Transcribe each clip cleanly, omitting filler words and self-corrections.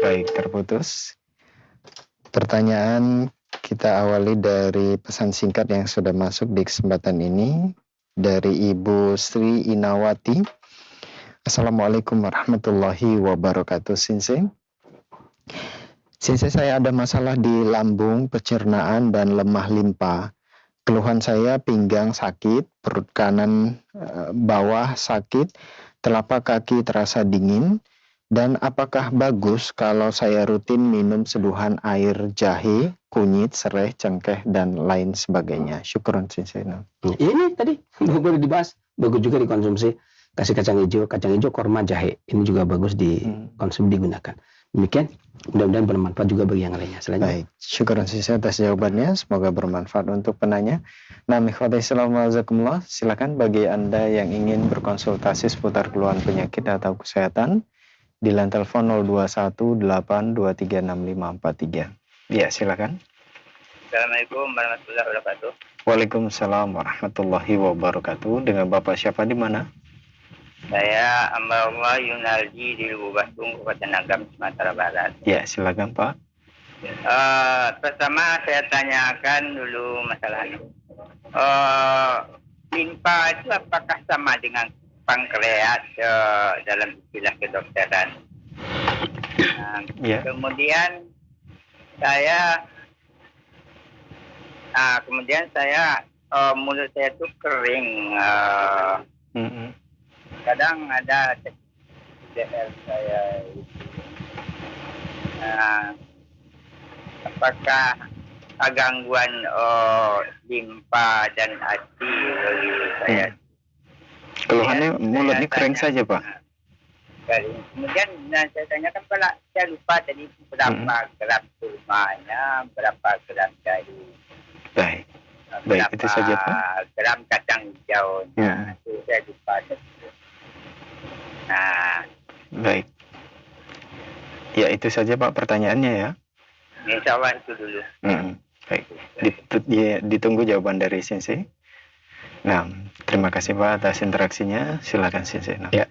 Baik, terputus. Pertanyaan kita awali dari pesan singkat yang sudah masuk di kesempatan ini dari Ibu Sri Inawati. Assalamualaikum warahmatullahi wabarakatuh. Sensei, saya ada masalah di lambung, pencernaan, dan lemah limpa. Keluhan saya pinggang sakit, perut kanan bawah sakit, telapak kaki terasa dingin. Dan apakah bagus kalau saya rutin minum seduhan air jahe, kunyit, serai, cengkeh, dan lain sebagainya? Syukron, Sensei. Ini tadi boleh dibahas, bagus juga dikonsumsi. Kasih kacang hijau, korma, jahe. Ini juga bagus dikonsumsi, digunakan. Demikian, mudah-mudahan bermanfaat juga bagi yang lainnya. Baik, syukron Sensei atas jawabannya. Semoga bermanfaat untuk penanya. Nah, Assalamualaikum. Silakan bagi Anda yang ingin berkonsultasi seputar keluhan penyakit atau kesehatan, di line telepon 0218236543. Ya, silakan. Assalamualaikum warahmatullahi wabarakatuh. Waalaikumsalam warahmatullahi wabarakatuh. Dengan Bapak siapa di mana? Saya Amrullah Yunaldi di Lubastung, Kabupaten Agam, Sumatera Barat. Ya, silakan Pak. Pertama saya tanyakan dulu masalahnya. Limpa itu apakah sama dengan pankreas dalam istilah kedokteran? Kemudian saya mulut saya itu kering. Kadang ada DL saya itu. Apakah gangguan limpa dan hati bagi saya? Keluhannya mulutnya kering saja, Pak. Kemudian saya tanyakan pula, saya lupa tadi berapa gram kurmanya, berapa gram jahe. Baik, itu saja Pak. Gram kacang hijau, itu saya lupa. Baik. Ya, itu saja Pak pertanyaannya ya. Insya Allah itu dulu. Baik, ditunggu jawaban dari Sensei. Nah, terima kasih Pak atas interaksinya. Silakan Sensei. Ya.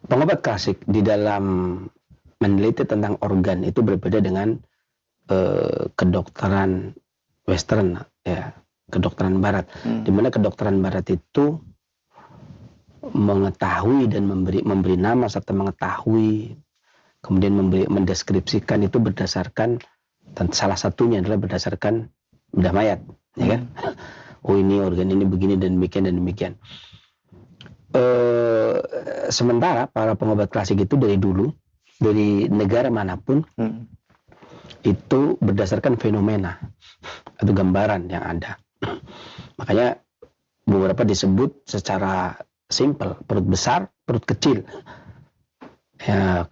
Pengobat klasik di dalam meneliti tentang organ itu berbeda dengan kedokteran Western, ya, kedokteran Barat. Di mana kedokteran Barat itu mengetahui dan memberi nama serta mengetahui, kemudian mendeskripsikan itu berdasarkan, dan salah satunya adalah berdasarkan bedah mayat, ya kan? Oh, ini organ ini begini dan demikian. Sementara para pengobat klasik itu dari dulu, dari negara manapun, itu berdasarkan fenomena atau gambaran yang ada. Makanya beberapa disebut secara simple, perut besar, perut kecil. Ya,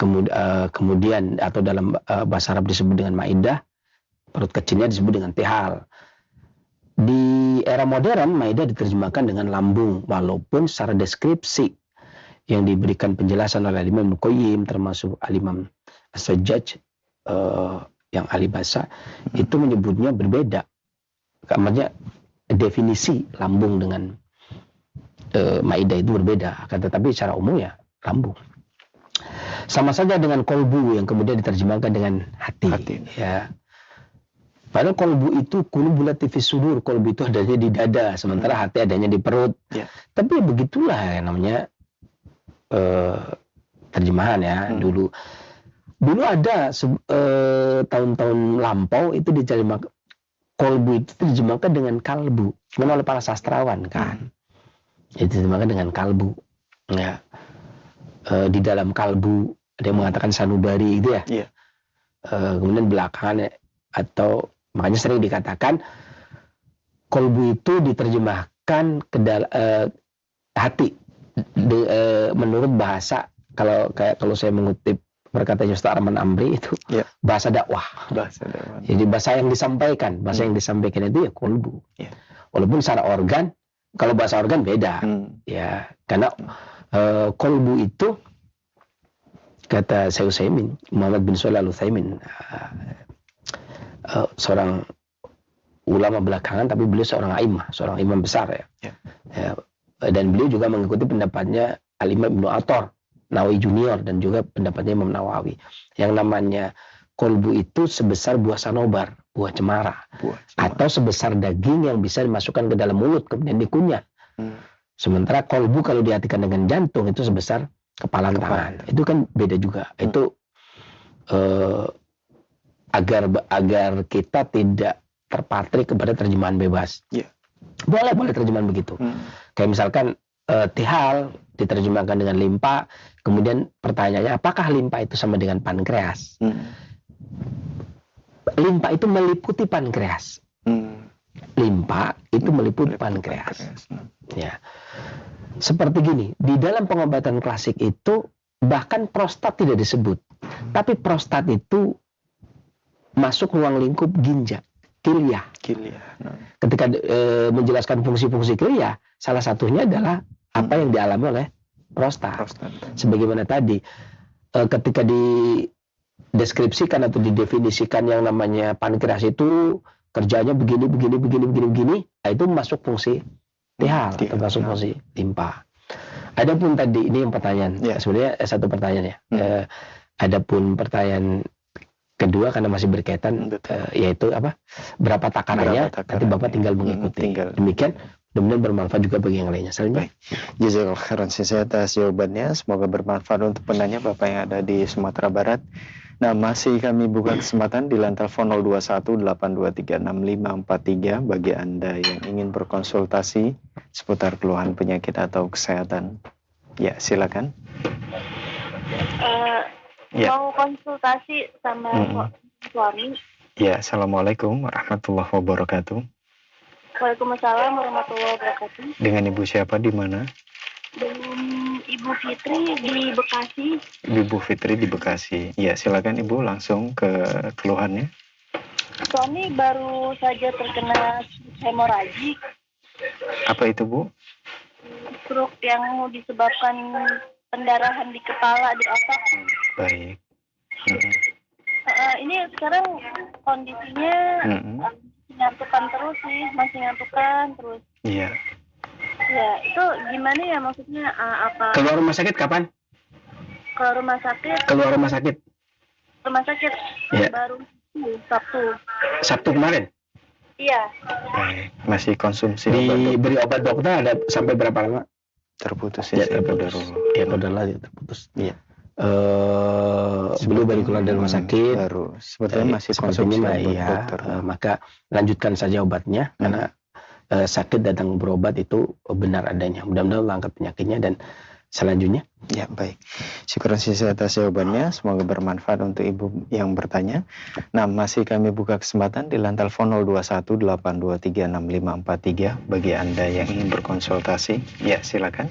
kemudian atau dalam bahasa Arab disebut dengan maidah, perut kecilnya disebut dengan tihal. Di era modern, maidah diterjemahkan dengan lambung, walaupun secara deskripsi yang diberikan penjelasan oleh Imam Ibnu Qayyim, termasuk Al-Imam As-Sajjaj yang ahli bahasa, itu menyebutnya berbeda. Maksudnya definisi lambung dengan maidah itu berbeda, tetapi secara umum ya lambung. Sama saja dengan kolbu yang kemudian diterjemahkan dengan hati. Ya. Padahal kolbu itu qulubul fis sudur, kolbu itu adanya di dada, sementara hati adanya di perut. Ya. Tapi begitulah yang namanya terjemahan ya. Dulu ada tahun-tahun lampau itu diterjemahkan, kolbu itu diterjemahkan dengan kalbu, oleh para sastrawan kan. Itu diterjemahkan dengan kalbu. Ya. Di dalam kalbu ada yang mengatakan sanubari itu ya. Yeah. Kemudian belakangan atau makanya sering dikatakan kolbu itu diterjemahkan ke hati. Menurut bahasa, kalau saya mengutip perkataan Ustaz Arman Amri itu bahasa dakwah. Jadi bahasa yang disampaikan, itu ya kolbu. Yeah. Walaupun secara organ, kalau bahasa organ beda. Ya, karena kolbu itu kata Syekh Utsaimin, Muhammad bin Shalih Al-Utsaimin, seorang ulama belakangan, tapi beliau seorang seorang imam besar ya. Dan beliau juga mengikuti pendapatnya Al-Imam Ibnu Attar Nawawi Junior dan juga pendapatnya Imam Nawawi. Yang namanya kolbu itu sebesar buah sanobar, buah cemara. Atau sebesar daging yang bisa dimasukkan ke dalam mulut kemudian dikunyah. Sementara kolbu kalau diartikan dengan jantung itu sebesar kepala tangan. Itu kan beda juga. Itu agar kita tidak terpatrik kepada terjemahan bebas. Boleh terjemahan begitu. Kayak misalkan tihal diterjemahkan dengan limpa, kemudian pertanyaannya apakah limpa itu sama dengan pankreas? Limpa itu meliputi pankreas. Limpa itu meliputi pankreas. Ya. Seperti gini, di dalam pengobatan klasik itu bahkan prostat tidak disebut. Tapi prostat itu masuk ruang lingkup ginjal, kilia. Ketika menjelaskan fungsi-fungsi kilia, salah satunya adalah apa yang dialami oleh prostat. Sebagaimana tadi, ketika dideskripsikan atau didefinisikan yang namanya pankreas itu kerjanya begini, nah itu masuk fungsi tihal atau masuk fungsi limpa. Adapun tadi ini yang pertanyaan, sebenarnya satu pertanyaan ya. Adapun pertanyaan kedua karena masih berkaitan yaitu apa? Berapa takarannya? Nanti Bapak tinggal mengikuti. Demikian, mudah-mudahan bermanfaat juga bagi yang lainnya. Selanjutnya. Jazakallahu khairan atas jawabannya. Semoga bermanfaat untuk penanya Bapak yang ada di Sumatera Barat. Nah, masih kami buka kesempatan di line telepon 0218236543 bagi Anda yang ingin berkonsultasi seputar keluhan penyakit atau kesehatan. Ya, silakan. Mau konsultasi sama suami. Ya, assalamualaikum warahmatullahi wabarakatuh. Waalaikumsalam warahmatullahi wabarakatuh. Dengan Ibu siapa di mana? Dengan Ibu Fitri di Bekasi. Ibu Fitri di Bekasi. Ya, silakan Ibu langsung ke keluhannya. Suami baru saja terkena hemoragik. Apa itu, Bu? Stroke yang disebabkan pendarahan di kepala, di otak. Baik. Ini sekarang kondisinya masih ngantukan terus. Iya. Ya, itu gimana ya maksudnya apa? Keluar rumah sakit kapan? Ke rumah sakit. Keluar rumah sakit. Rumah sakit baru Sabtu kemarin. Iya. Baik. Masih konsumsi diberi obat dokter ada sampai berapa lama? Terputus ya, terputus. Terputus. Iya. Sebelum baru keluar dari rumah sakit baru sebetulnya masih konsumsi obat dokter. Maka lanjutkan saja obatnya karena sakit datang berobat itu benar adanya. Mudah-mudahan Allah angkat penyakitnya. Dan selanjutnya ya, baik. Syukur atas jawabannya, semoga bermanfaat untuk Ibu yang bertanya. Nah, masih kami buka kesempatan di line telepon 0218236543 bagi Anda yang ingin berkonsultasi. Ya, silakan.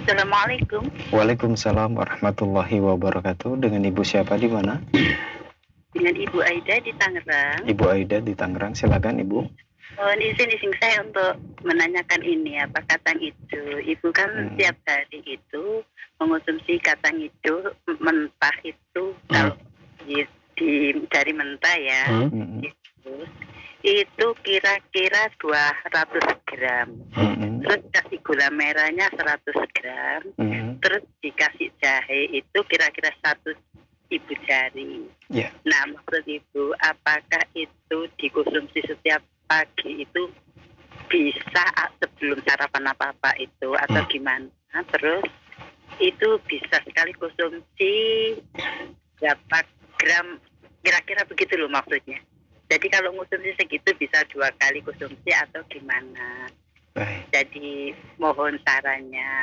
Assalamualaikum. Waalaikumsalam warahmatullahi wabarakatuh. Dengan Ibu siapa di mana? Dengan Ibu Aida di Tangerang. Ibu Aida di Tangerang, silakan Ibu. Izin saya untuk menanyakan ini apa kacang hijau. Ibu kan setiap hari itu mengonsumsi kacang hijau mentah itu kalau dari mentah ya. Itu kira-kira 200 gram. Terus kasih gula merahnya 100 gram. Terus dikasih jahe itu kira-kira 1 ibu jari. Nah, maksud Ibu, apakah itu dikonsumsi setiap pagi itu bisa sebelum sarapan apa-apa itu atau gimana? Terus itu bisa sekali konsumsi berapa gram kira-kira begitu loh maksudnya. Jadi kalau konsumsi segitu bisa 2 kali konsumsi atau gimana? Jadi mohon sarannya.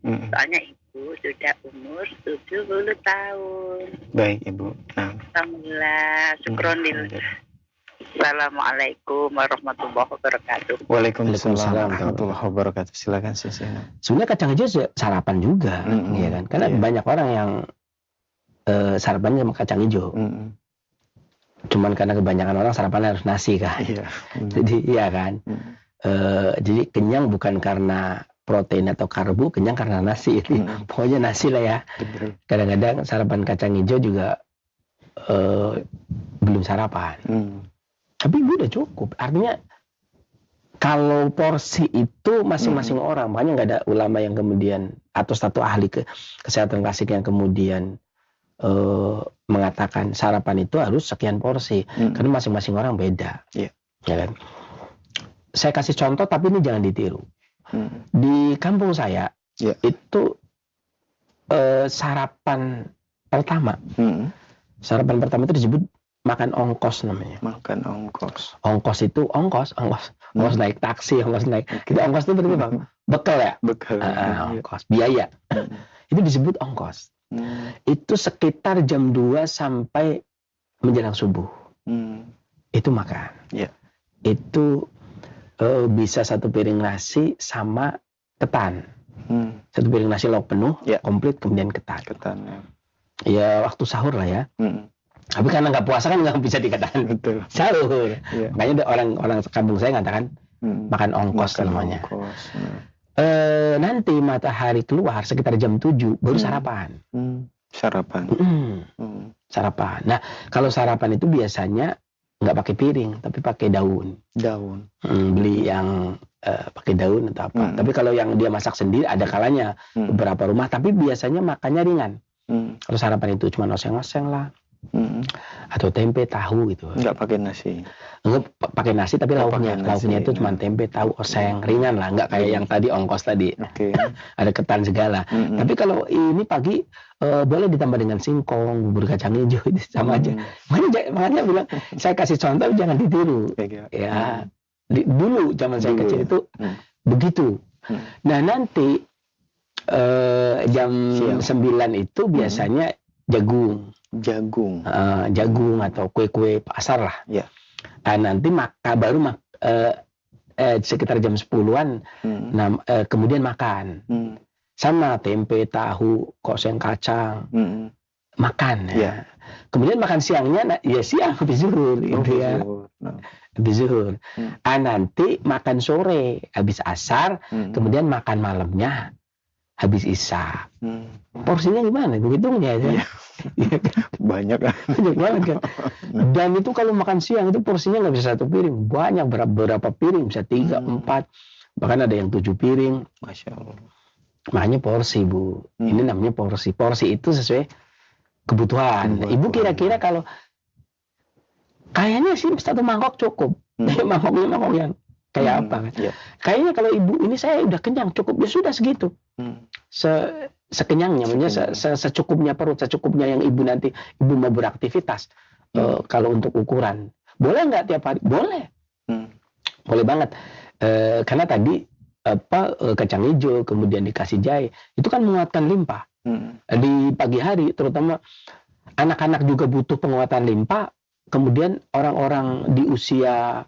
Soalnya Ibu sudah umur 70 tahun. Baik Ibu. Alhamdulillah, syukronil. Assalamualaikum warahmatullahi wabarakatuh. Waalaikumsalam warahmatullahi wabarakatuh. Silakan Sisina. Sebenarnya kacang hijau sarapan juga, ya kan? Karena banyak orang yang sarapannya sama kacang hijau. Cuman karena kebanyakan orang sarapannya harus nasi kan. Jadi iya kan. Jadi kenyang bukan karena protein atau karbo, kenyang karena nasi. Pokoknya nasi lah ya. Kadang-kadang sarapan kacang hijau juga belum sarapan. Tapi Ibu udah cukup. Artinya Kalau porsi itu masing-masing orang, makanya nggak ada ulama yang kemudian atau satu ahli kesehatan klasik yang kemudian mengatakan sarapan itu harus sekian porsi, karena masing-masing orang beda, ya kan? Saya kasih contoh, tapi ini jangan ditiru. Di kampung saya itu sarapan pertama itu disebut makan ongkos namanya. Makan ongkos. Ongkos itu ongkos naik taksi, ongkos naik. Kita ongkos itu berarti bang bekal ya. Bekal. Ongkos biaya. Itu disebut ongkos. Itu sekitar jam 2 sampai menjelang subuh. Itu makan. Itu bisa 1 piring nasi sama ketan. 1 piring nasi lauk penuh, komplit, kemudian ketan. Ya waktu sahur lah ya. Tapi karena nggak puasa kan nggak bisa dikatakan sahur. Makanya orang kampung saya ngatakan makan ongkos namanya. Nanti matahari keluar sekitar jam 7 baru sarapan. Sarapan. Nah kalau sarapan itu biasanya nggak pakai piring tapi pakai daun. Beli yang pakai daun atau apa. Tapi kalau yang dia masak sendiri ada kalanya beberapa rumah, tapi biasanya makannya ringan. Kalau sarapan itu cuma oseng-oseng lah. Atau tempe tahu gitu. Nggak pakai nasi. Enggak pakai nasi tapi lauknya itu cuma tempe tahu oseng, ringan lah, nggak kayak yang tadi ongkos tadi. Ada ketan segala. Tapi kalau ini pagi boleh ditambah dengan singkong, bubur kacang hijau, itu sama aja. Makanya bilang saya kasih contoh jangan ditiru. Ya. Dulu zaman saya kecil itu begitu. Nah nanti jam 9 itu biasanya jagung atau kue-kue pasar lah. Nah, nanti baru sekitar jam 10-an kemudian makan. Sama tempe, tahu, oseng kacang. Makan ya. Kemudian makan siangnya siang habis zuhur gitu ya. Habis zuhur. Nanti makan sore habis asar, kemudian makan malamnya habis isya. Porsinya gimana? Behitungnya ya. Banyak banget kan. Dan itu kalau makan siang itu porsinya nggak bisa 1 piring, banyak, berapa piring, bisa 3, 4, bahkan ada yang 7 piring. Masya Allah. Makanya porsi Bu. Ini namanya porsi. Porsi itu sesuai kebutuhan. Ibu kira-kira kalau kayaknya sih 1 mangkok cukup. Mangkoknya mangkok yang kayak apa kan? Kayaknya kalau ibu ini saya udah kenyang, cukup, ya sudah segitu. Sekenyangnya, secukupnya perut, secukupnya yang ibu nanti ibu mau beraktivitas. Kalau untuk ukuran, boleh nggak tiap hari? Boleh, boleh banget. Karena tadi kacang hijau kemudian dikasih jahe, itu kan menguatkan limpa. Di pagi hari, terutama anak-anak juga butuh penguatan limpa. Kemudian orang-orang di usia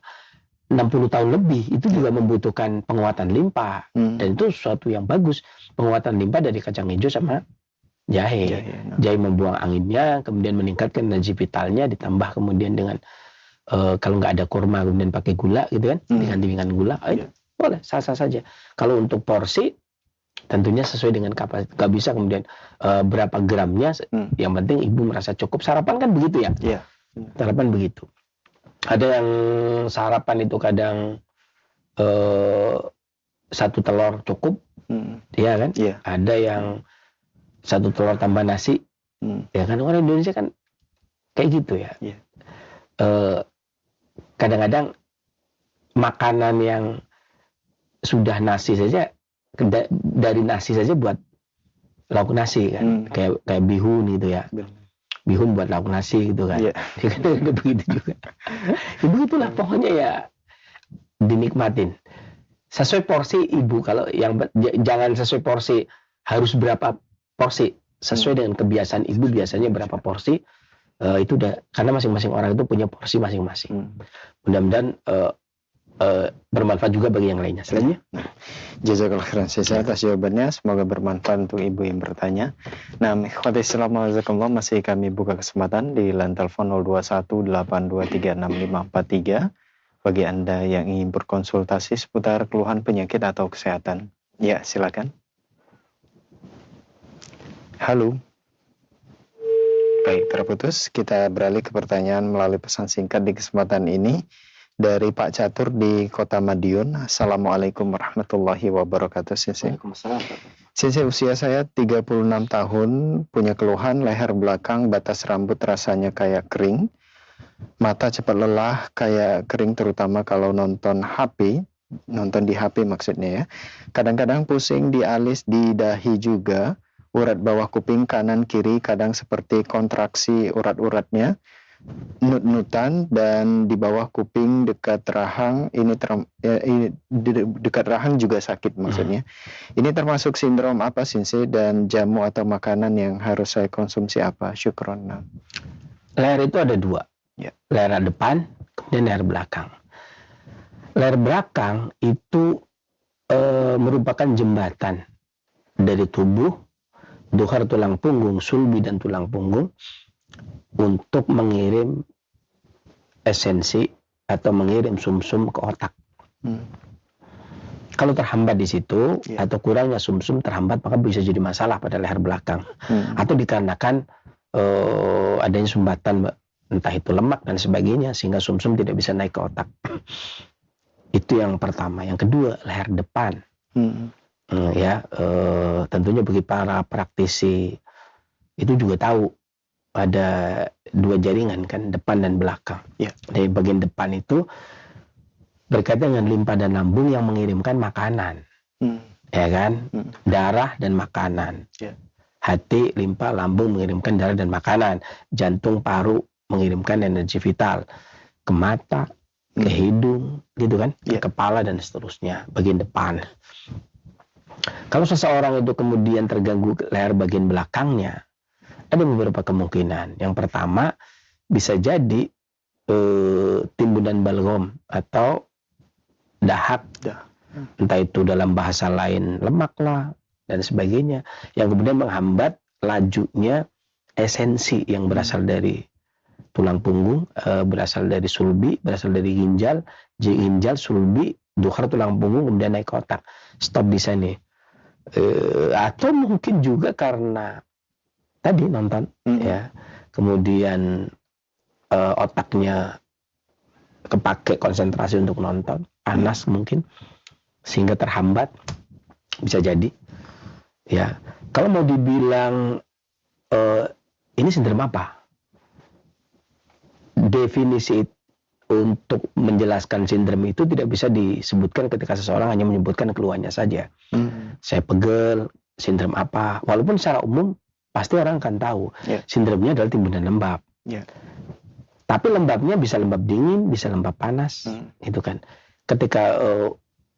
60 tahun lebih itu juga membutuhkan penguatan limpa, dan itu sesuatu yang bagus, penguatan limpa dari kacang hijau sama jahe. Jahe membuang anginnya, kemudian meningkatkan energi vitalnya, ditambah kemudian dengan kalau nggak ada kurma kemudian pakai gula gitu kan, diganti dengan gula, boleh, sah-sah saja. Kalau untuk porsi tentunya sesuai dengan kapasitas, nggak bisa kemudian berapa gramnya, yang penting ibu merasa cukup. Sarapan kan begitu ya. Sarapan begitu. Ada yang sarapan itu kadang 1 telur cukup, ya kan? Ada yang 1 telur tambah nasi, ya kan? Orang Indonesia kan kayak gitu ya. Kadang-kadang makanan yang sudah nasi saja, dari nasi saja buat lauk nasi kan, kayak bihun gitu ya. Bihun buat lauk nasi gitu kan. Begitu juga. Begitulah pokoknya ya, dinikmatin. Sesuai porsi ibu, kalau yang jangan sesuai porsi harus berapa porsi, sesuai dengan kebiasaan ibu biasanya berapa porsi, itu udah, karena masing-masing orang itu punya porsi masing-masing. Mudah-mudahan bermanfaat juga bagi yang lainnya. Selanjutnya, jazakallah khairan atas jawabannya, semoga bermanfaat untuk ibu yang bertanya. Nah, ikhwati Islam masih kami buka kesempatan di line telepon 0218236543 bagi Anda yang ingin berkonsultasi seputar keluhan penyakit atau kesehatan. Ya, silakan. Halo. Baik, terputus. Kita beralih ke pertanyaan melalui pesan singkat di kesempatan ini. dari Pak Catur di Kota Madiun. Assalamualaikum warahmatullahi wabarakatuh, Sisi. Waalaikumsalam. Sisi, usia saya 36 tahun, punya keluhan leher belakang, batas rambut rasanya kayak kering, mata cepat lelah kayak kering terutama kalau nonton di HP maksudnya ya. Kadang-kadang pusing di alis, di dahi juga, urat bawah kuping kanan kiri kadang seperti kontraksi urat-uratnya, nut-nutan, dan di bawah kuping dekat rahang dekat rahang juga sakit maksudnya. Ini termasuk sindrom apa Sensei, dan jamu atau makanan yang harus saya konsumsi apa? Syukron. Leher itu ada dua, ya. Leher depan kemudian leher belakang. Leher belakang itu merupakan jembatan dari tubuh, duhar tulang punggung, sulbi dan tulang punggung, untuk mengirim esensi atau mengirim sumsum ke otak. Kalau terhambat di situ, atau kurangnya sumsum terhambat, maka bisa jadi masalah pada leher belakang. Atau dikarenakan adanya sumbatan, entah itu lemak dan sebagainya, sehingga sumsum tidak bisa naik ke otak. Itu yang pertama. Yang kedua, leher depan. Tentunya bagi para praktisi itu juga tahu ada dua jaringan kan, depan dan belakang. Dari bagian depan itu berkaitan dengan limpa dan lambung yang mengirimkan makanan, ya kan, darah dan makanan. Hati, limpa, lambung mengirimkan darah dan makanan. Jantung, paru mengirimkan energi vital ke mata, ke hidung, gitu kan, ke kepala dan seterusnya. Bagian depan. Kalau seseorang itu kemudian terganggu leher bagian belakangnya, ada beberapa kemungkinan. Yang pertama, bisa jadi timbunan balgam atau dahak, entah itu dalam bahasa lain lemak lah dan sebagainya, yang kemudian menghambat lajunya esensi yang berasal dari tulang punggung, berasal dari sulbi, berasal dari ginjal, sulbi, duhar tulang punggung, kemudian naik ke otak. Stop di sini. Atau mungkin juga karena tadi nonton, ya, kemudian otaknya kepake konsentrasi untuk nonton, panas mungkin, sehingga terhambat, bisa jadi. Ya, kalau mau dibilang ini sindrom apa? Definisi untuk menjelaskan sindrom itu tidak bisa disebutkan ketika seseorang hanya menyebutkan keluhannya saja. Saya pegel, sindrom apa? Walaupun secara umum pasti orang akan tahu sindromnya adalah timbunan lembab. Tapi lembabnya bisa lembab dingin, bisa lembab panas, itu kan. Ketika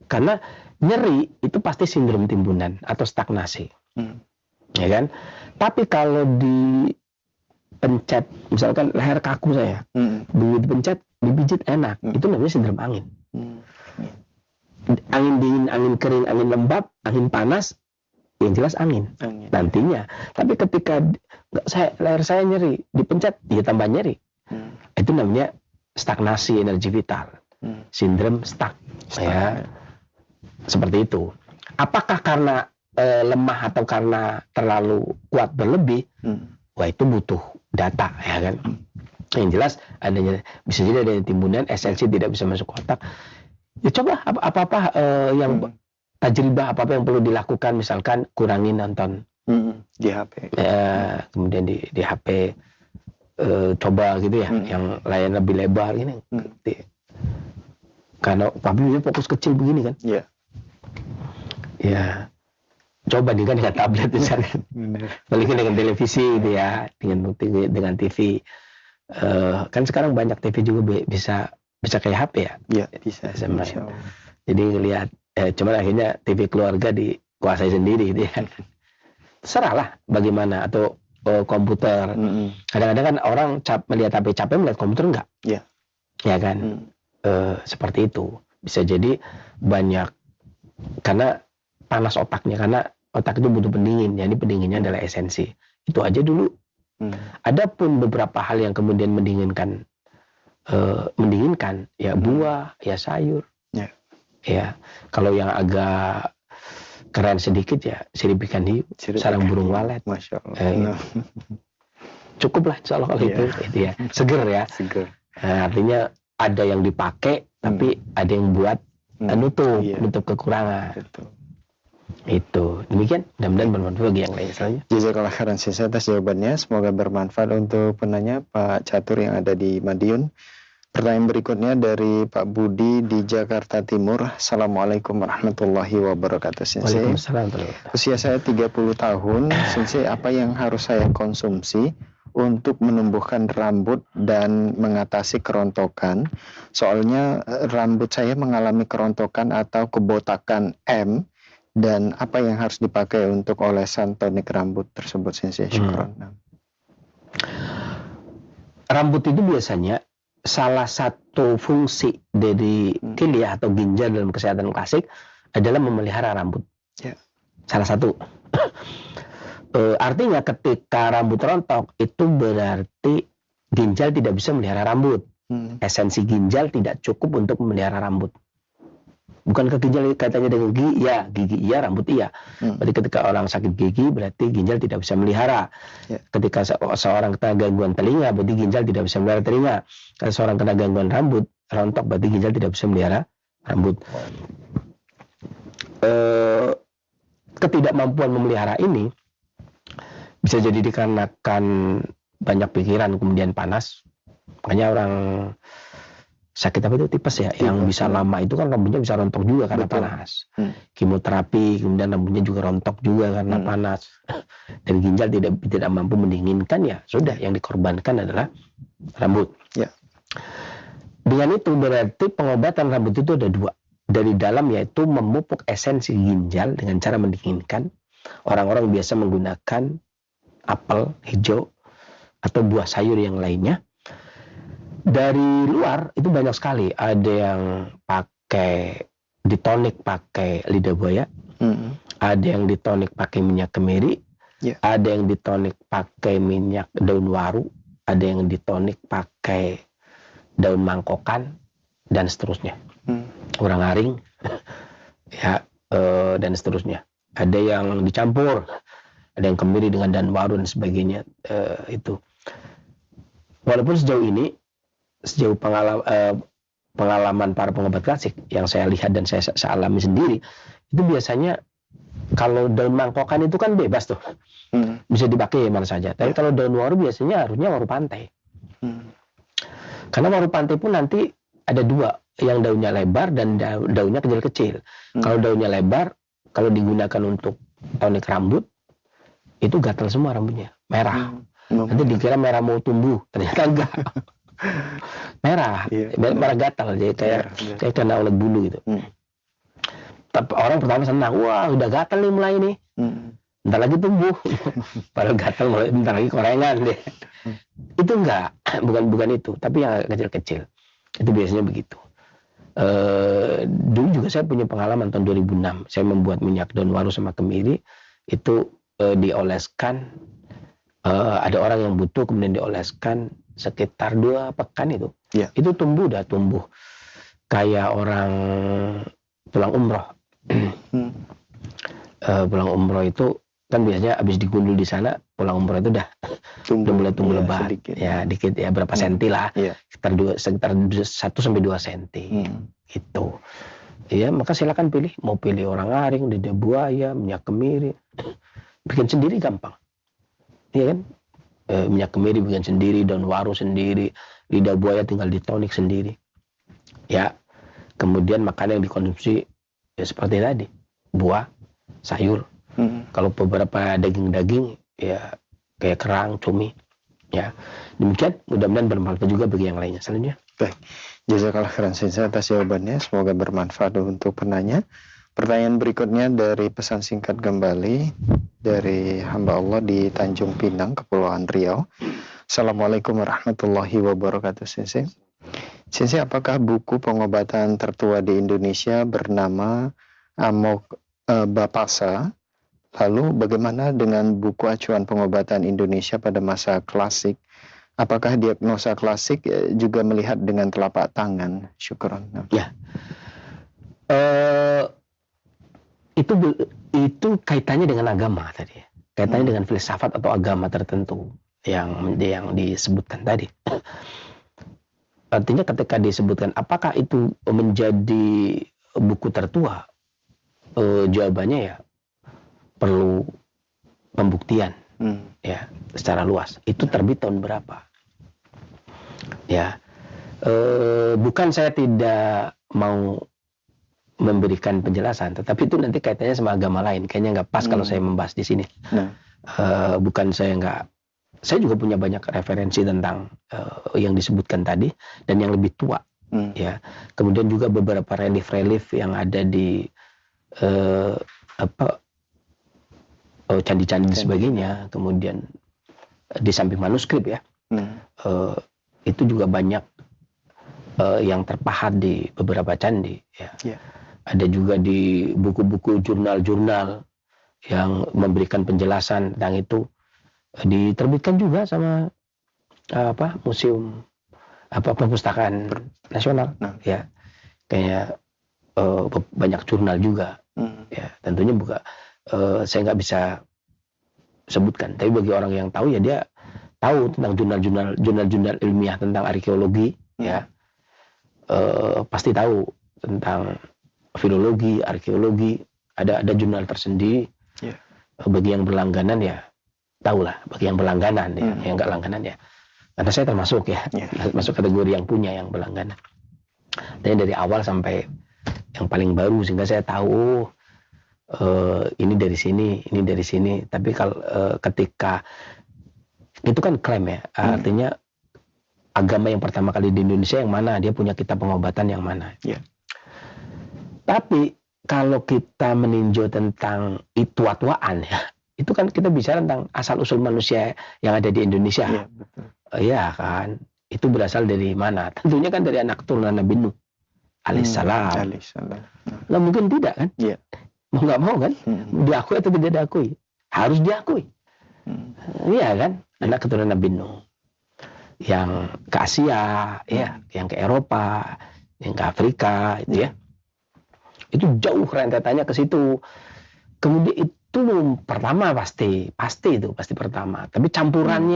karena nyeri itu pasti sindrom timbunan atau stagnasi, ya kan. Tapi kalau dipencet, misalkan leher kaku saya, begitu dipencet, dipijit enak, itu namanya sindrom angin. Angin dingin, angin kering, angin lembab, angin panas, yang jelas angin. Nantinya. Tapi ketika leher saya nyeri, dipencet, dia tambah nyeri. Itu namanya stagnasi energi vital. Sindrom stuck. Ya. Seperti itu. Apakah karena lemah atau karena terlalu kuat berlebih? Wah, itu butuh data, ya kan. Yang jelas adanya, bisa jadi ada timbunan, esensi tidak bisa masuk otak. Ya coba apa-apa yang tajribah, apa-apa yang perlu dilakukan, misalkan kurangi nonton di HP. Kemudian di HP coba gitu ya, yang layar lebih lebar gini. Karena publiknya fokus kecil begini kan. Ya, coba dengan tablet misalkan. Balikin dengan televisi gitu ya, dengan TV. Kan sekarang banyak TV juga bisa kayak HP ya. Bisa. Jadi ngelihat, cuman akhirnya TV keluarga dikuasai sendiri gitu ya. Terserahlah bagaimana, atau komputer. Kadang-kadang kan orang melihat HP capek, melihat komputer enggak. Ya kan. Seperti itu. Bisa jadi banyak, karena panas otaknya, karena otak itu butuh pendingin. Jadi pendinginnya adalah esensi. Itu aja dulu. Adapun beberapa hal yang kemudian mendinginkan, ya buah, ya sayur. Ya, kalau yang agak keren sedikit ya sirip ikan hiu, sarang burung walet. Masya Allah. Cukup lah insya Allah kalau itu ya. Seger ya. Seger. Artinya ada yang dipakai tapi ada yang buat nutup kekurangan. Betul. Itu demikian, mudah-mudahan bermanfaat bagi yang lain. Selanjutnya, Jazakallah khairan sisa atas jawabannya. Semoga bermanfaat untuk penanya Pak Catur yang ada di Madiun. Pertanyaan berikutnya dari Pak Budi di Jakarta Timur. Assalamualaikum warahmatullahi wabarakatuh. Sensei, Waalaikumsalam. usia saya 30 tahun. Sensei, apa yang harus saya konsumsi untuk menumbuhkan rambut dan mengatasi kerontokan? Soalnya rambut saya mengalami kerontokan atau kebotakan M. Dan apa yang harus dipakai untuk olesan tonik rambut tersebut, Sensei? Syukron. Rambut itu biasanya salah satu fungsi dari kilia atau ginjal dalam kesehatan klasik adalah memelihara rambut. Ya. Salah satu. Artinya ketika rambut rontok itu berarti ginjal tidak bisa memelihara rambut. Esensi ginjal tidak cukup untuk memelihara rambut. Bukankah ginjal kaitannya dengan gigi? Ya, gigi iya, rambut iya. Berarti ketika orang sakit gigi berarti ginjal tidak bisa melihara. Ketika seorang kena gangguan telinga berarti ginjal tidak bisa melihara telinga. Kalau seorang kena gangguan rambut rontok berarti ginjal tidak bisa melihara rambut. Ketidakmampuan memelihara ini bisa jadi dikarenakan banyak pikiran kemudian panas. Makanya orang sakit apa itu tipes ya, yang bisa lama itu kan rambutnya bisa rontok juga karena panas. Kemoterapi kemudian rambutnya juga rontok juga karena panas. Dan ginjal tidak mampu mendinginkan, ya sudah, yang dikorbankan adalah rambut. Ya. Dengan itu berarti pengobatan rambut itu ada dua. Dari dalam yaitu memupuk esensi ginjal dengan cara mendinginkan. Orang-orang biasa menggunakan apel hijau atau buah sayur yang lainnya. Dari luar itu banyak sekali. Ada yang pakai ditonik pakai lidah buaya, ada yang ditonik pakai minyak kemiri, ada yang ditonik pakai minyak daun waru, ada yang ditonik pakai daun mangkokan dan seterusnya, urang aring, ya, dan seterusnya. Ada yang dicampur, ada yang kemiri dengan daun waru dan sebagainya. Itu walaupun sejauh ini, sejauh pengalaman para pengobat klasik yang saya lihat dan saya alami sendiri, itu biasanya kalau daun mangkokan itu kan bebas tuh, bisa dipakai mana saja. Tapi kalau daun waru biasanya harusnya waru pantai, karena waru pantai pun nanti ada dua, yang daunnya lebar dan daunnya kecil-kecil. Kalau daunnya lebar, kalau digunakan untuk tonik rambut, itu gatal semua rambutnya, merah. Nanti dikira merah mau tumbuh, ternyata enggak. Merah, merah gatal, jadi kayak kena ulat bulu gitu. Tapi orang pertama senang, wah udah gatal nih mulai nih, bentar lagi tumbuh. Padahal gatal mulai bentar lagi korengan deh. Itu enggak, bukan itu, tapi yang kecil-kecil. Itu biasanya begitu. Dulu juga saya punya pengalaman tahun 2006, saya membuat minyak daun waru sama kemiri, itu dioleskan. Ada orang yang butuh, kemudian dioleskan sekitar 2 pekan itu. Itu tumbuh kayak orang pulang umroh. Pulang umroh itu kan biasanya habis digundul di sana, pulang umroh itu udah mulai tumbuh lebat, sedikit. Ya dikit ya, berapa senti lah, sekitar 1 sampai 2 senti gitu. Ya, maka silakan pilih, mau pilih orang aring, lidah buaya, minyak kemiri, bikin sendiri gampang. Iya kan? Minyak kemiri bikin sendiri, daun waru sendiri, lidah buaya tinggal ditonik sendiri. Ya, kemudian makanan yang dikonsumsi ya seperti tadi, buah, sayur. Kalau beberapa daging-daging ya kayak kerang, cumi. Ya, demikian. Mudah-mudahan bermanfaat juga bagi yang lainnya. Selanjutnya. Baik, jazakallah khairan atas jawabannya. Semoga bermanfaat untuk penanya. Pertanyaan berikutnya dari pesan singkat kembali dari hamba Allah di Tanjung Pinang, Kepulauan Riau. Assalamualaikum warahmatullahi wabarakatuh, Sensei. Sensei, apakah buku pengobatan tertua di Indonesia bernama Bapasa? Lalu bagaimana dengan buku acuan pengobatan Indonesia pada masa klasik? Apakah diagnosa klasik juga melihat dengan telapak tangan? Syukron. Ya. Itu kaitannya dengan agama tadi, kaitannya dengan filsafat atau agama tertentu yang disebutkan tadi. artinya ketika disebutkan apakah itu menjadi buku tertua, jawabannya ya perlu pembuktian ya secara luas. Itu terbit tahun berapa? Ya, bukan saya tidak mau memberikan penjelasan, tetapi itu nanti kaitannya sama agama lain. Kayaknya nggak pas kalau saya membahas di sini. Bukan saya juga punya banyak referensi tentang yang disebutkan tadi dan yang lebih tua. Ya, kemudian juga beberapa relief yang ada di candi-candi dan sebagainya. Kemudian di samping manuskrip ya, itu juga banyak yang terpahat di beberapa candi. Ya. Ada juga di buku-buku jurnal-jurnal yang memberikan penjelasan tentang itu, diterbitkan juga sama museum perpustakaan nasional. Ya, kayak banyak jurnal juga. Ya, tentunya saya nggak bisa sebutkan, tapi bagi orang yang tahu ya dia tahu tentang jurnal-jurnal ilmiah tentang arkeologi. Ya, pasti tahu tentang filologi, arkeologi, ada jurnal tersendiri. Bagi yang berlangganan ya tahulah, bagi yang berlangganan ya, yang nggak langganan ya, karena saya termasuk ya, masuk kategori yang punya yang berlangganan. Dan dari awal sampai yang paling baru, sehingga saya tahu ini dari sini, ini dari sini. Tapi kalau ketika itu kan klaim ya, artinya agama yang pertama kali di Indonesia yang mana, dia punya kitab pengobatan yang mana. Tapi kalau kita meninjau tentang tua-tuaan ya, itu kan kita bicara tentang asal-usul manusia yang ada di Indonesia. Iya kan, itu berasal dari mana? Tentunya kan dari anak keturunan Nabi Nuh alaihissalam. Nggak mungkin tidak kan? Mau nggak mau kan? Diakui atau tidak diakui? Harus diakui. Iya kan? Anak keturunan Nabi Nuh. Yang ke Asia, ya, yang ke Eropa, yang ke Afrika, itu ya. Itu jauh rentetannya ke situ. Kemudian itu pertama pasti pertama. Tapi campuran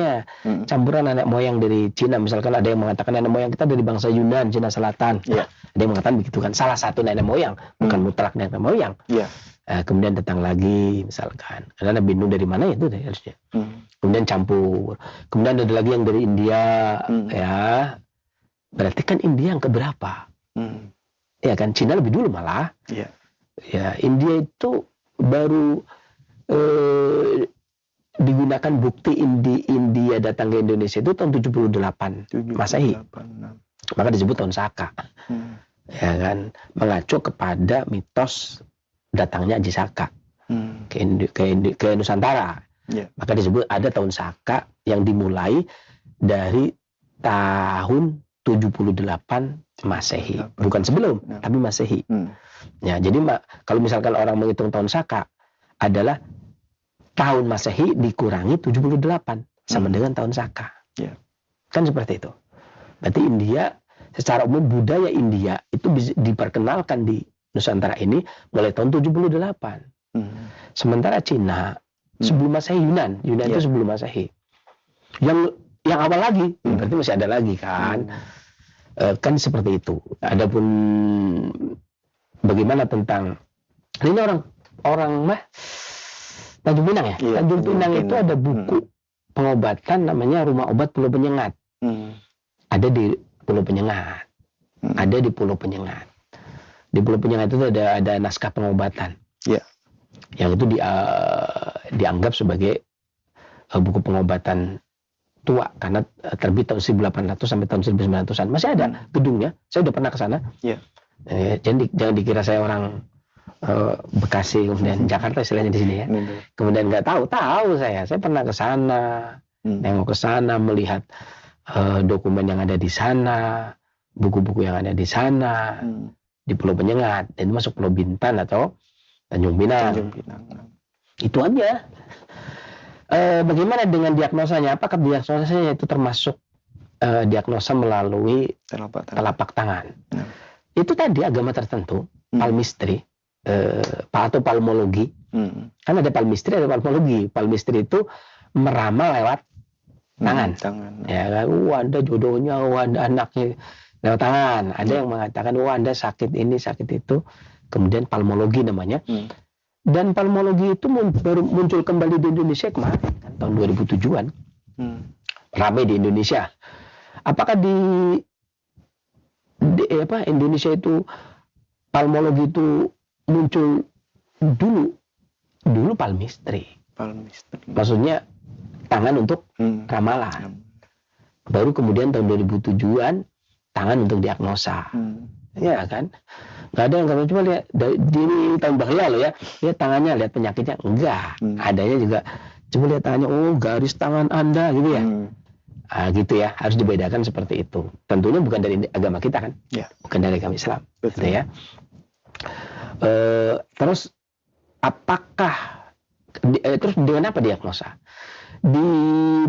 anak moyang dari Cina, misalkan ada yang mengatakan nenek moyang kita dari bangsa Yunan, Cina Selatan. Ada yang mengatakan begitu kan, salah satu nenek moyang, bukan mutlak nenek moyang. Kemudian datang lagi misalkan, karena Nabi Nuh dari mana itu harusnya. Kemudian campur. Kemudian ada lagi yang dari India, ya. Berarti kan India yang keberapa? Ya kan, Cina lebih dulu malah. Ya, India itu baru digunakan bukti India datang ke Indonesia itu tahun 78 Masehi. Maka disebut tahun Saka. Ya kan, mengacu kepada mitos datangnya Aji Saka ke Nusantara. Maka disebut ada tahun Saka yang dimulai dari tahun 78 Masehi, bukan sebelum, tapi Masehi. Ya, jadi kalau misalkan orang menghitung tahun Saka adalah tahun Masehi dikurangi 78 sama dengan tahun Saka. Kan seperti itu. Berarti India, secara umum budaya India itu diperkenalkan di Nusantara ini mulai tahun 78. Sementara Cina sebelum Masehi, Yunan itu sebelum Masehi. Yang awal lagi, berarti masih ada lagi kan. Kan seperti itu. Adapun bagaimana tentang ini orang Tanjung Pinang ya. Tanjung Pinang itu ada buku pengobatan namanya Rumah Obat Pulau Penyengat. Ada di Pulau Penyengat. Ada di Pulau Penyengat. Di Pulau Penyengat itu ada naskah pengobatan. Yang itu dianggap sebagai buku pengobatan tua karena terbit tahun 1800 sampai tahun 1900-an. Masih ada gedungnya. Saya udah pernah ke sana. Jangan dikira saya orang Bekasi kemudian Jakarta istilahnya di sini ya. Kemudian nggak tahu saya pernah ke sana, nengok ke sana, melihat dokumen yang ada di sana, buku-buku yang ada di sana, di Pulau Penyengat, dan itu masuk Pulau Bintan atau Tanjung Pinang. Itu aja. Bagaimana dengan diagnosanya? Apakah diagnosanya itu termasuk diagnosa melalui telapak tangan? Itu tadi agama tertentu, palmistry, atau palmologi. Kan ada palmistry, ada palmologi. Palmistry itu meramal lewat tangan. Tangan. Ya kan, Anda jodohnya, Anda anaknya lewat tangan. Ada yang mengatakan, Anda sakit ini, sakit itu. Kemudian palmologi namanya. Dan palmologi itu baru muncul kembali di Indonesia kemarin, kan, tahun 2007-an. Ramai di Indonesia. Apakah di Indonesia itu palmologi itu muncul dulu palmistry. Maksudnya tangan untuk ramalan. Baru kemudian tahun 2007-an tangan untuk diagnosa. Ya kan? Nggak ada yang kamu cuma lihat di tahun lalu ya, lihat tangannya, lihat penyakitnya, enggak. Adanya juga cuma lihat tangannya, oh garis tangan Anda gitu ya. Gitu ya, harus dibedakan seperti itu. Tentunya bukan dari agama kita kan, bukan dari agama Islam. Gitu ya. Terus apakah terus dengan apa diagnosa? Di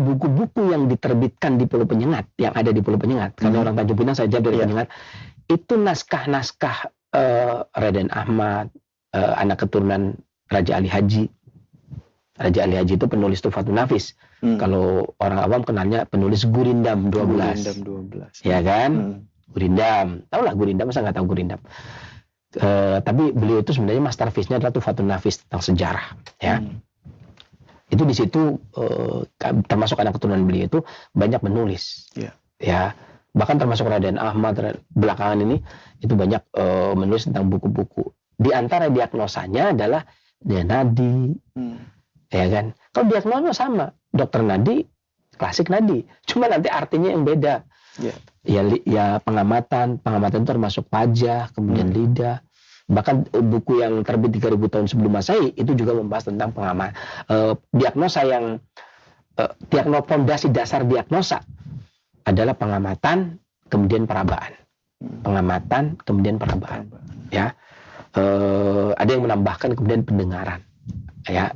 buku-buku yang diterbitkan di Pulau Penyengat, yang ada di Pulau Penyengat, karena orang Tanjung Pinang saja dari Penyengat, itu naskah-naskah Raden Ahmad, anak keturunan Raja Ali Haji. Raja Ali Haji itu penulis Tuhfatun Nafis. Kalau orang awam kenalnya penulis Gurindam 12. Ya kan? Gurindam. Tahu lah Gurindam, masa nggak tahu Gurindam? Tapi beliau itu sebenarnya masterpiece-nya adalah Tuhfatun Nafis tentang sejarah. Ya. Itu di situ termasuk anak keturunan beliau itu banyak menulis. Ya. Bahkan termasuk Raden Ahmad belakangan ini itu banyak menulis tentang buku-buku. Di antara diagnosanya adalah dia nadi. Ya kan? Kalau diagnosanya sama, dokter nadi, klasik nadi. Cuma nanti artinya yang beda. Ya pengamatan itu termasuk wajah, kemudian lidah. Bahkan buku yang terbit 3000 tahun sebelum Masehi itu juga membahas tentang diagnosa yang fondasi dasar diagnosa adalah pengamatan kemudian perabaan. Pengamatan kemudian perabaan. Ya. Ada yang menambahkan kemudian pendengaran. Ya.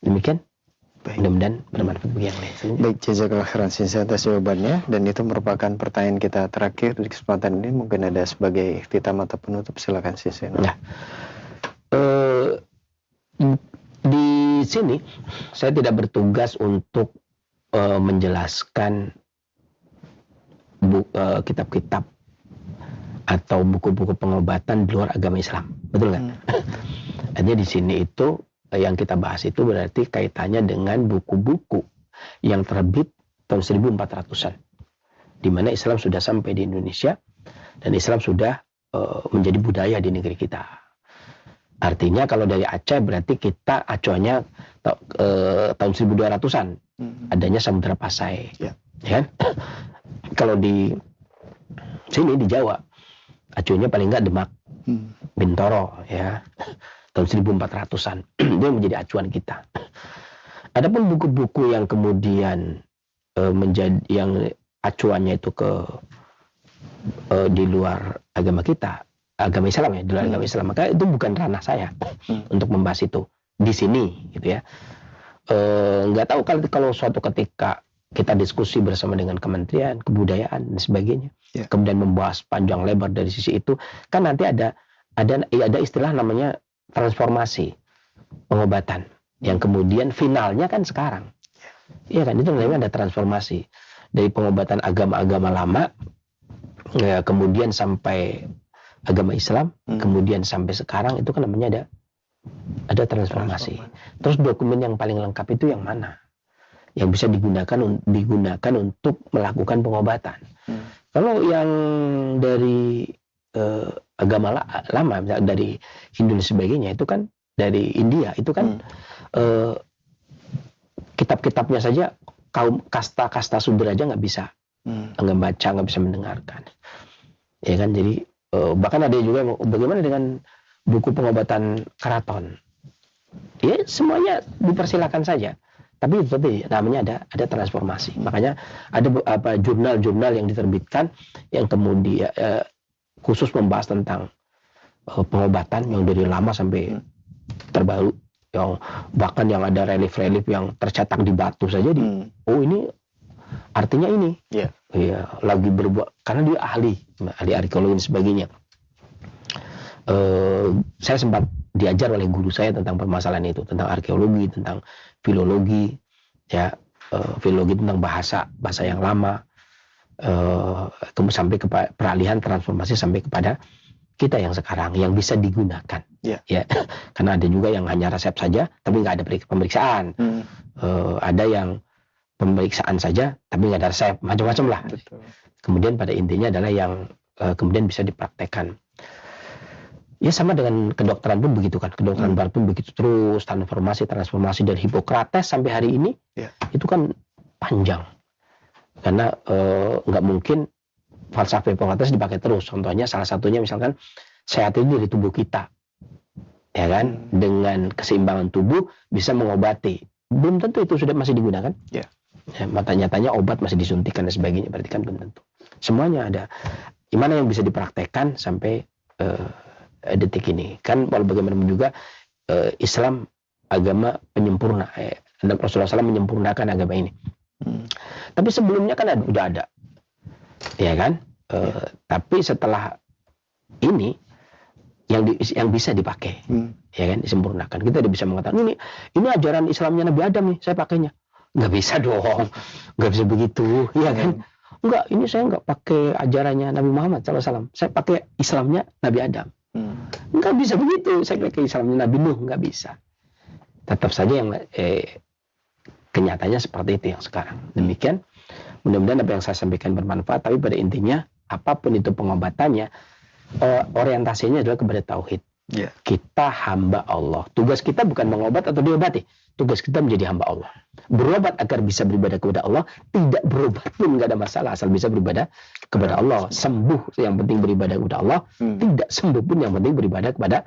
Demikian. Mudah-mudahan bermanfaat bagi yang lain. Baik, jazakallah khairan atas jawabannya, dan itu merupakan pertanyaan kita terakhir di kesempatan ini. Mungkin ada sebagai ikhtitam atau penutup, silakan Sisi. Nah, di sini saya tidak bertugas untuk menjelaskan kitab-kitab atau buku-buku pengobatan di luar agama Islam, betul nggak? Artinya di sini itu yang kita bahas itu berarti kaitannya dengan buku-buku yang terbit tahun 1400-an, di mana Islam sudah sampai di Indonesia dan Islam sudah menjadi budaya di negeri kita. Artinya kalau dari Aceh berarti kita acuannya tahun 1200-an, adanya Samudra Pasai, ya kan? Kalau di sini di Jawa acuannya paling nggak Demak, Bintoro, ya. Tahun 1400-an. Itu yang menjadi acuan kita. Adapun buku-buku yang kemudian menjadi yang acuannya itu di luar agama kita, agama Islam ya, di luar agama Islam, maka itu bukan ranah saya untuk membahas itu di sini, gitu ya. Nggak tahu kalau suatu ketika kita diskusi bersama dengan Kementerian Kebudayaan dan sebagainya, kemudian membahas panjang lebar dari sisi itu, kan nanti ada istilah namanya transformasi pengobatan yang kemudian finalnya kan sekarang, iya kan, itu namanya ada transformasi dari pengobatan agama-agama lama, ya, kemudian sampai agama Islam, kemudian sampai sekarang, itu kan namanya ada transformasi. Terus dokumen yang paling lengkap itu yang mana? Yang bisa digunakan untuk melakukan pengobatan. Kalau yang dari agama lama, misalnya dari Hindu dan sebagainya, itu kan dari India, itu kan kitab-kitabnya saja kaum kasta sudra aja nggak bisa nggak baca, nggak bisa mendengarkan, ya kan. Jadi bahkan ada juga bagaimana dengan buku pengobatan keraton, ya semuanya dipersilakan saja, tapi itu namanya ada transformasi. Makanya ada jurnal-jurnal yang diterbitkan yang kemudian khusus membahas tentang pengobatan yang dari lama sampai terbaru, yang bahkan yang ada relief-relief yang tercetak di batu saja ini artinya ini, lagi berbuat, karena dia ahli arkeologi dan sebagainya. Saya sempat diajar oleh guru saya tentang permasalahan itu, tentang arkeologi, tentang filologi, ya. filologi tentang bahasa yang lama, kemudian sampai ke peralihan transformasi sampai kepada kita yang sekarang yang bisa digunakan. Ya, karena ada juga yang hanya resep saja tapi nggak ada pemeriksaan. Ada yang pemeriksaan saja tapi nggak ada resep, macam-macam lah. Betul. Kemudian pada intinya adalah yang kemudian bisa dipraktekkan. Ya sama dengan kedokteran pun begitu kan, kedokteran barat pun begitu terus, transformasi dari Hippocrates sampai hari ini, itu kan panjang. Karena nggak mungkin falsafah Hippocrates dipakai terus. Contohnya salah satunya misalkan sehat itu dari tubuh kita, ya kan, dengan keseimbangan tubuh bisa mengobati. Belum tentu itu sudah masih digunakan. Ya, nyatanya obat masih disuntikan dan sebagainya, berarti kan belum tentu. Semuanya ada. Gimana yang bisa dipraktekkan sampai detik ini kan, walau bagaimanapun juga Islam agama penyempurna. Rasulullah SAW menyempurnakan agama ini. Tapi sebelumnya kan udah ada, ya kan? Tapi setelah ini yang bisa dipakai, ya kan, disempurnakan. Kita udah bisa mengatakan ini ajaran Islamnya Nabi Adam nih, saya pakainya. Nggak bisa dong, nggak bisa begitu, ya kan? Enggak, ini saya nggak pakai ajarannya Nabi Muhammad SAW, saya pakai Islamnya Nabi Adam. Nggak bisa begitu, saya pakai Islamnya Nabi Nuh, nggak bisa. Tetap saja yang kenyataannya seperti itu yang sekarang. Demikian, mudah-mudahan apa yang saya sampaikan bermanfaat, tapi pada intinya apapun itu pengobatannya, orientasinya adalah kepada tauhid. Kita hamba Allah. Tugas kita bukan mengobat atau diobati. Tugas kita menjadi hamba Allah. Berobat agar bisa beribadah kepada Allah. Tidak berobat pun nggak ada masalah, asal bisa beribadah kepada Allah. Sembuh yang penting beribadah kepada Allah. Tidak sembuh pun yang penting beribadah kepada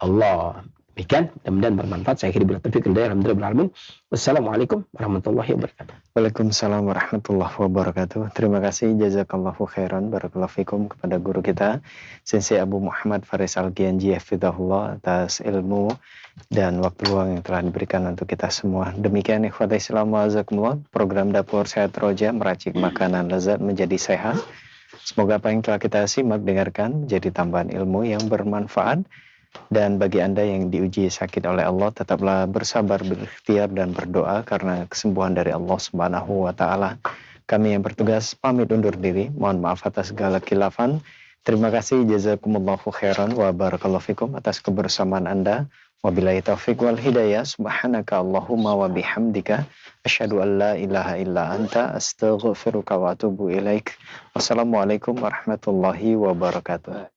Allah. Demikian, mudah-mudahan bermanfaat. Saya akhiri bila taufiq wal hidayah. Alhamdulillah. Wassalamualaikum warahmatullahi wabarakatuh. Waalaikumsalam warahmatullahi wabarakatuh. Terima kasih, jazakallahu khairan, barakallahu fikum, kepada guru kita Sensei Abu Muhammad Faris Al-Gianji hafizahullah atas ilmu dan waktu luang yang telah diberikan untuk kita semua. Demikian ikhwatai Islam wa azakumullah, program Dapur Sehat Roja meracik makanan lezat menjadi sehat. Semoga apa yang telah kita simak dengarkan jadi tambahan ilmu yang bermanfaat. Dan bagi Anda yang diuji sakit oleh Allah, tetaplah bersabar, berikhtiar dan berdoa karena kesembuhan dari Allah Subhanahu wa taala. Kami yang bertugas pamit undur diri. Mohon maaf atas segala khilafan. Terima kasih, jazakumullahu khairan wa barakallahu fikum atas kebersamaan Anda. Wabillahi taufiq wal hidayah. Subhanaka Allahumma wa bihamdika asyhadu an la ilaha illa anta astaghfiruka wa atubu ilaik. Wassalamualaikum warahmatullahi wabarakatuh.